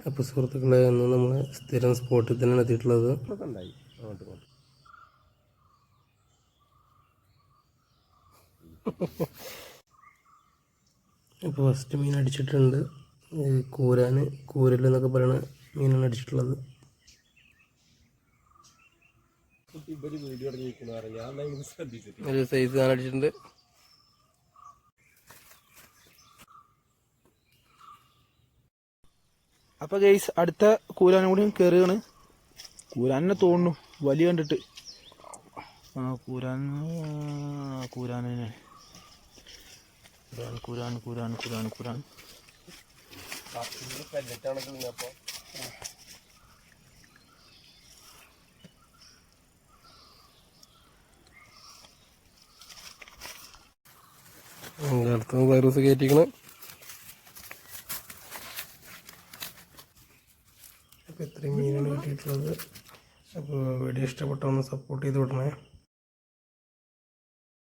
അപ്പോൾ സുഹൃത്തുക്കളെ, ഇന്ന് നമ്മൾ സ്ഥിരം സ്പോട്ടിൽ തന്നെയാണ് എത്തിയിട്ടുള്ളത്. ഇപ്പോൾ ഫസ്റ്റ് മീൻ അടിച്ചിട്ടുണ്ട്. കൂരൽ എന്നൊക്കെ പറയുന്ന മീനാണ് അടിച്ചിട്ടുള്ളത്. ഒരു സൈസ് സാധനം അടിച്ചിട്ടുണ്ട്. അപ്പോൾ ഗൈസ്, അടുത്ത കൂരാനും കൂടി കയറുകയാണ്. കൂരാനെ തോന്നുന്നു വലിയ കണ്ടിട്ട്. കൂരാൻ അടുത്ത വൈറസ് കയറ്റിക്കണം. അപ്പോൾ ഇത്രയും മീനാണ് കിട്ടിയിട്ടുള്ളത്. അപ്പോൾ വീഡിയോ ഇഷ്ടപ്പെട്ടൊന്ന് സപ്പോർട്ട് ചെയ്ത് വിടണേ.